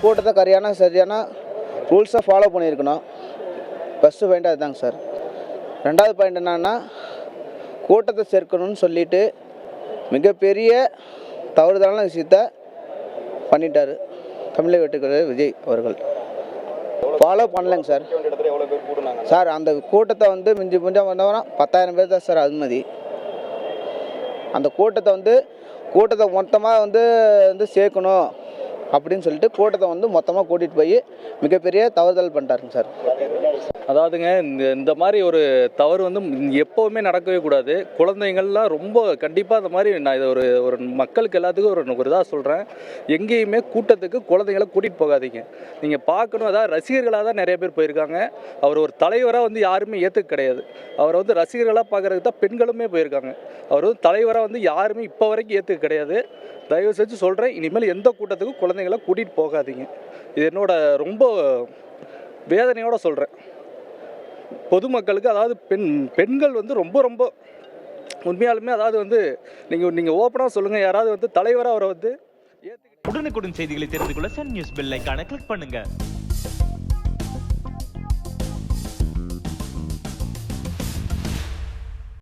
கூட்டத்தை சரியான ரூல்ஸை ஃபாலோ பண்ணியிருக்கணும். ஃபஸ்ட்டு பாயிண்ட் அதுதாங்க சார். ரெண்டாவது பாயிண்ட் என்னன்னா, கூட்டத்தை சேர்க்கணும்னு சொல்லிட்டு மிகப்பெரிய தவறுதலான விஷயத்த பண்ணிட்டார் தமிழக வெற்றிக்கழக விஜய் அவர்கள். Follow பண்ணலைங்க sir. சார் அந்த கூட்டத்தை வந்து மிஞ்சி வந்தவனா 10,000 பேர் தான் சார் அனுமதி. அந்த கூட்டத்தை மொத்தமாக வந்து சேர்க்கணும் அப்படின்னு சொல்லிட்டு கூட்டத்தை வந்து மொத்தமாக கூட்டிகிட்டு போய் மிகப்பெரிய தவறுதல் பண்ணிட்டாருங்க சார். அதாவதுங்க இந்த மாதிரி ஒரு தவறு வந்து எப்போவுமே நடக்கவே கூடாது. குழந்தைங்கள்லாம் ரொம்ப கண்டிப்பாக அந்த மாதிரி நான் இதை ஒரு மக்களுக்கு எல்லாத்துக்கும் ஒரு இதாக சொல்கிறேன். எங்கேயுமே கூட்டத்துக்கு குழந்தைங்களை கூட்டிகிட்டு போகாதீங்க. நீங்கள் பார்க்கணும், அதாவது ரசிகர்களாக தான் நிறைய பேர் போயிருக்காங்க. அவர் ஒரு தலைவராக வந்து யாருமே ஏற்றுக்க கிடையாது. அவரை வந்து ரசிகர்களாக பார்க்குறதுக்கு தான் பெண்களுமே போயிருக்காங்க. அவர் வந்து தலைவராக வந்து யாருமே இப்போ வரைக்கும் ஏற்றுக்க கிடையாது. தயவு செஞ்சு சொல்கிறேன், இனிமேல் எந்த கூட்டத்துக்கும் குழந்தைங்களை கூட்டிகிட்டு போகாதீங்க. இது என்னோட ரொம்ப வேதனையோடு சொல்கிறேன். பொதுமக்களுக்கு, அதாவது பெண்கள் வந்து ரொம்ப உண்மையாலுமே, அதாவது வந்து நீங்கள் ஓப்பனாக சொல்லுங்கள், யாராவது வந்து தலைவராக அவரை வந்து உடனுக்குடன் செய்திகளை தெரிந்து கொள்ள சன் நியூஸ் பெல் ஐகானை கிளிக் பண்ணுங்க.